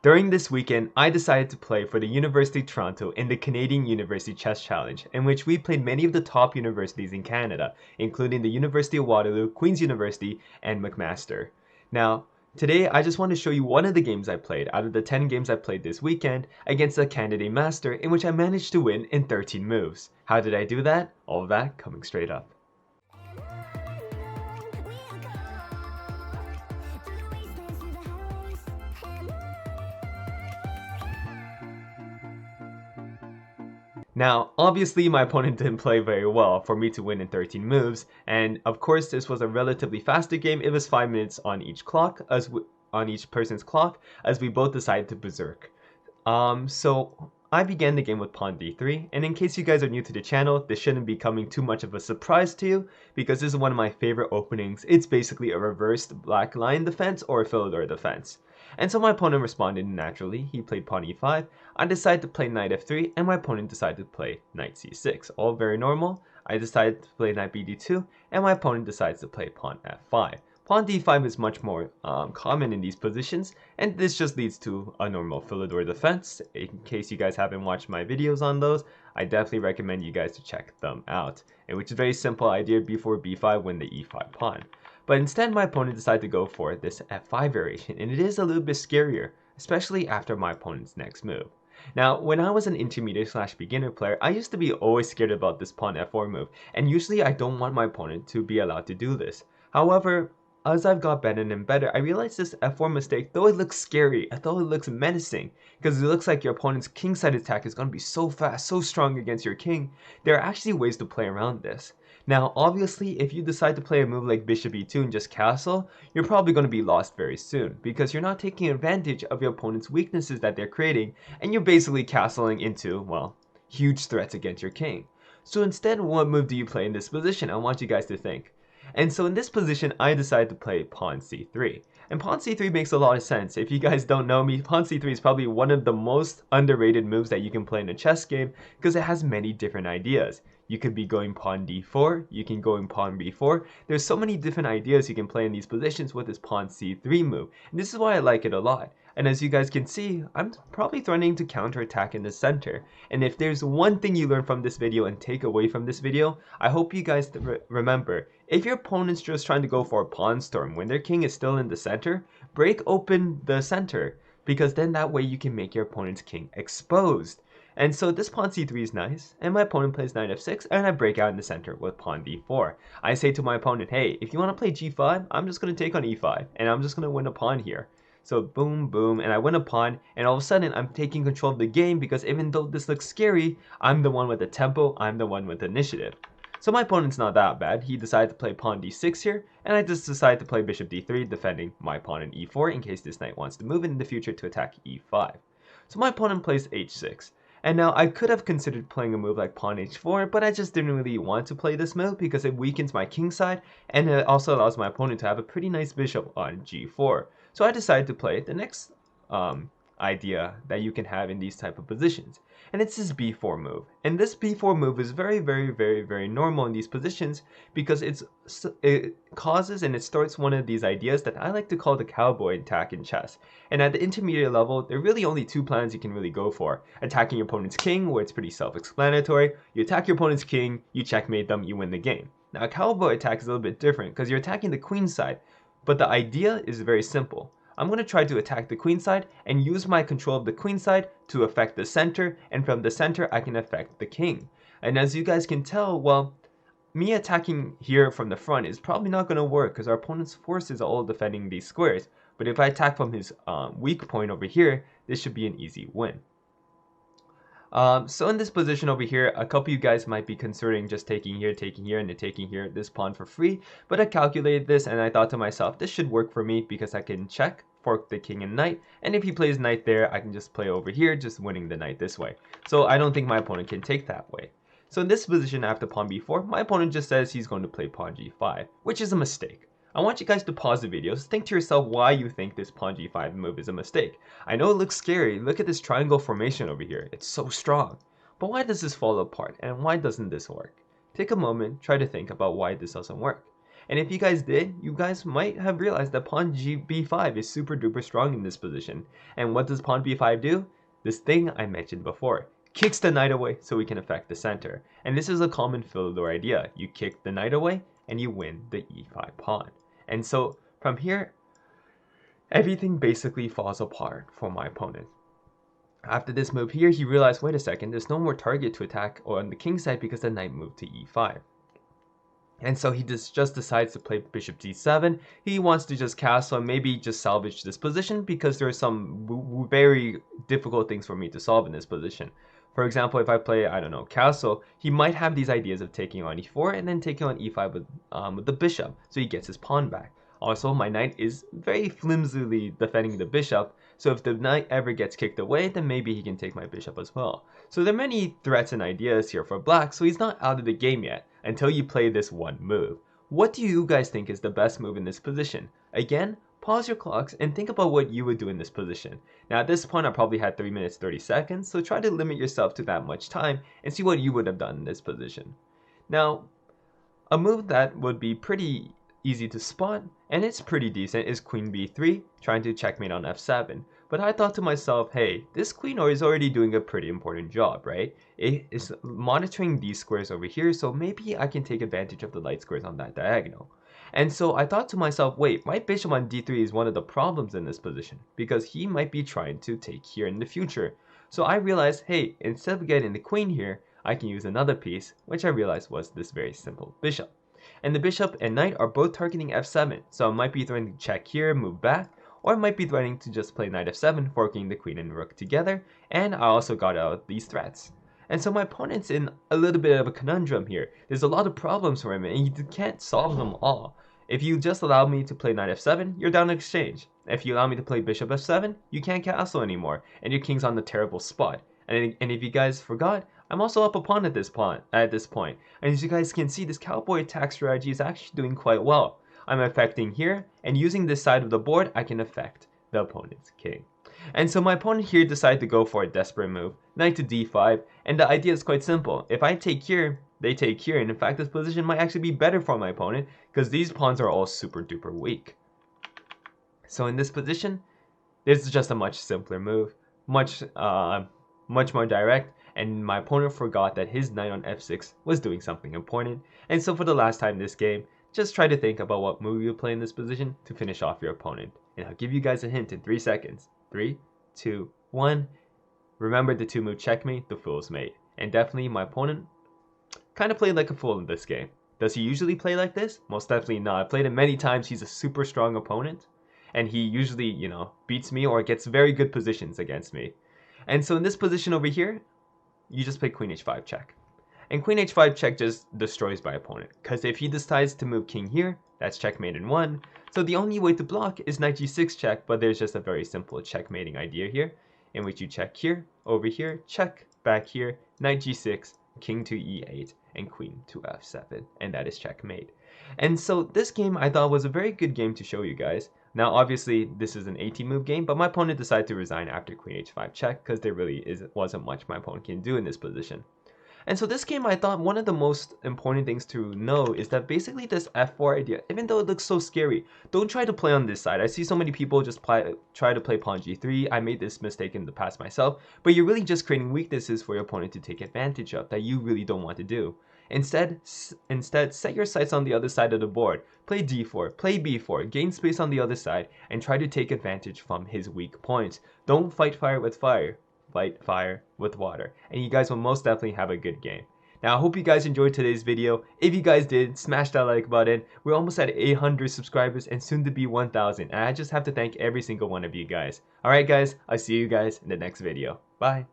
During this weekend, I decided to play for the University of Toronto in the Canadian University Chess Challenge, in which we played many of the top universities in Canada, including the University of Waterloo, Queen's University, and McMaster. Now, today I just want to show you one of the games I played out of the 10 games I played this weekend against a candidate master in which I managed to win in 13 moves. How did I do that? All of that coming straight up. Now, obviously my opponent didn't play very well for me to win in 13 moves, and of course this was a relatively faster game. It was 5 minutes on each clock, on each person's clock, as we both decided to berserk. So I began the game with pawn d3, and in case you guys are new to the channel, this shouldn't be coming too much of a surprise to you, because this is one of my favorite openings. It's basically a reversed black lion defense or a Philidor defense. And so my opponent responded naturally. He played pawn e5. I decided to play knight f3, and my opponent decided to play knight c6. All very normal. I decided to play knight bd2, and my opponent decides to play pawn f5. Pawn d5 is much more common in these positions, and this just leads to a normal Philidor defense. In case you guys haven't watched my videos on those, I definitely recommend you guys to check them out. And which is a very simple idea: b4, b5, win the e5 pawn. But instead, my opponent decided to go for this f5 variation, and it is a little bit scarier, especially after my opponent's next move. Now, when I was an intermediate/beginner player, I used to be always scared about this pawn f4 move, and usually I don't want my opponent to be allowed to do this. However, as I've got better and better, I realized this f4 mistake, though it looks scary, though it looks menacing, because it looks like your opponent's kingside attack is going to be so fast, so strong against your king, there are actually ways to play around this. Now, obviously, if you decide to play a move like bishop e2 and just castle, you're probably going to be lost very soon, because you're not taking advantage of your opponent's weaknesses that they're creating, and you're basically castling into, well, huge threats against your king. So instead, what move do you play in this position? I want you guys to think. And so in this position, I decided to play pawn c3. And pawn c3 makes a lot of sense. If you guys don't know me, pawn c3 is probably one of the most underrated moves that you can play in a chess game, because it has many different ideas. You could be going pawn d4, you can go in pawn b4. There's so many different ideas you can play in these positions with this pawn c3 move. And this is why I like it a lot. And as you guys can see, I'm probably threatening to counterattack in the center. And if there's one thing you learn from this video and take away from this video, I hope you guys remember, if your opponent's just trying to go for a pawn storm when their king is still in the center, break open the center, because then that way you can make your opponent's king exposed. And so this pawn c3 is nice, and my opponent plays knight f6, and I break out in the center with pawn d4. I say to my opponent, hey, if you want to play g5, I'm just going to take on e5, and I'm just going to win a pawn here. So boom, boom, and I win a pawn, and all of a sudden I'm taking control of the game, because even though this looks scary, I'm the one with the tempo, I'm the one with the initiative. So my opponent's not that bad. He decided to play pawn d6 here, and I just decided to play bishop d3, defending my pawn in e4 in case this knight wants to move in the future to attack e5. So my opponent plays h6. And now I could have considered playing a move like pawn h4, but I just didn't really want to play this move because it weakens my king side, and it also allows my opponent to have a pretty nice bishop on g4. So I decided to play the next idea that you can have in these type of positions, and it's this b4 move. And this b4 move is very normal in these positions, because it causes and it starts one of these ideas that I like to call the cowboy attack in chess. And at the intermediate level, there are really only two plans you can really go for: attacking your opponent's king, where it's pretty self-explanatory. You attack your opponent's king, you checkmate them, you win the game. Now a cowboy attack is a little bit different, because you're attacking the queen side, but the idea is very simple. I'm going to try to attack the queen side and use my control of the queen side to affect the center, and from the center I can affect the king. And as you guys can tell, well, me attacking here from the front is probably not going to work, because our opponent's forces are all defending these squares. But if I attack from his weak point over here, this should be an easy win. So in this position over here, a couple of you guys might be considering just taking here, and then taking here this pawn for free. But I calculated this, and I thought to myself, this should work for me, because I can check, fork the king and knight, and if he plays knight there, I can just play over here, just winning the knight this way. So I don't think my opponent can take that way. So in this position after pawn b4, my opponent just says he's going to play pawn g5, which is a mistake. I want you guys to pause the video, think to yourself why you think this pawn g5 move is a mistake. I know it looks scary. Look at this triangle formation over here. It's so strong. But why does this fall apart, and why doesn't this work? Take a moment, try to think about why this doesn't work. And if you guys did, you guys might have realized that pawn b5 is super duper strong in this position. And what does pawn b5 do? This thing I mentioned before. Kicks the knight away so we can affect the center. And this is a common Philidor idea. You kick the knight away and you win the e5 pawn. And so from here, everything basically falls apart for my opponent. After this move here, he realized, wait a second, there's no more target to attack on the king side because the knight moved to e5. And so he just decides to play bishop d7. He wants to just castle and maybe just salvage this position because there are some very difficult things for me to solve in this position. For example, if I play, I don't know, castle, he might have these ideas of taking on e4 and then taking on e5 with the bishop, so he gets his pawn back. Also, my knight is very flimsily defending the bishop, so if the knight ever gets kicked away, then maybe he can take my bishop as well. So there are many threats and ideas here for black, so he's not out of the game yet until you play this one move. What do you guys think is the best move in this position? Again, pause your clocks and think about what you would do in this position. Now at this point I probably had 3 minutes 30 seconds, so try to limit yourself to that much time and see what you would have done in this position. Now, a move that would be pretty easy to spot, and it's pretty decent, is queen b3, trying to checkmate on f7. But I thought to myself, hey, this queen is already doing a pretty important job, right? It is monitoring these squares over here, so maybe I can take advantage of the light squares on that diagonal. And so I thought to myself, wait, my bishop on d3 is one of the problems in this position, because he might be trying to take here in the future. So I realized, hey, instead of getting the queen here, I can use another piece, which I realized was this very simple bishop. And the bishop and knight are both targeting f7, so I might be threatening to check here, move back, or I might be threatening to just play knight f7, forking the queen and rook together, and I also got out these threats. And so my opponent's in a little bit of a conundrum here. There's a lot of problems for him, and you can't solve them all. If you just allow me to play knight f7, you're down to exchange. If you allow me to play bishop f7, you can't castle anymore, and your king's on the terrible spot. And if you guys forgot, I'm also up a pawn at this point. And as you guys can see, this cowboy attack strategy is actually doing quite well. I'm affecting here, and using this side of the board, I can affect the opponent's king. And so my opponent here decided to go for a desperate move, knight to d5, and the idea is quite simple. If I take here, they take here, and in fact this position might actually be better for my opponent, because these pawns are all super duper weak. So in this position, this is just a much simpler move, much more direct, and my opponent forgot that his knight on f6 was doing something important. And so for the last time this game, just try to think about what move you play in this position to finish off your opponent. And I'll give you guys a hint in 3 seconds. 3, 2, 1. Remember the 2-move checkmate, the fool's mate. And definitely my opponent kind of played like a fool in this game. Does he usually play like this? Most definitely not. I've played him many times. He's a super strong opponent. And he usually, beats me or gets very good positions against me. And so in this position over here, you just play queen h5 check. And queen h5 check just destroys my opponent, because if he decides to move king here, that's checkmate in 1. So the only way to block is knight g6 check, but there's just a very simple checkmating idea here, in which you check here, over here, check, back here, knight g6, king to e8, and queen to f7, and that is checkmate. And so this game I thought was a very good game to show you guys. Now obviously this is an 18-move game, but my opponent decided to resign after queen h5 check, because there really wasn't much my opponent can do in this position. And so this game, I thought one of the most important things to know is that basically this f4 idea, even though it looks so scary, don't try to play on this side. I see so many people just try to play pawn g3. I made this mistake in the past myself, but you're really just creating weaknesses for your opponent to take advantage of that you really don't want to do. Instead, set your sights on the other side of the board. Play d4, play b4, gain space on the other side, and try to take advantage from his weak points. Don't fight fire with fire. Fight fire with water, and you guys will most definitely have a good game. Now I hope you guys enjoyed today's video. If you guys did, smash that like button. We're almost at 800 subscribers and soon to be 1,000, and I just have to thank every single one of you guys. Alright guys, I'll see you guys in the next video. Bye.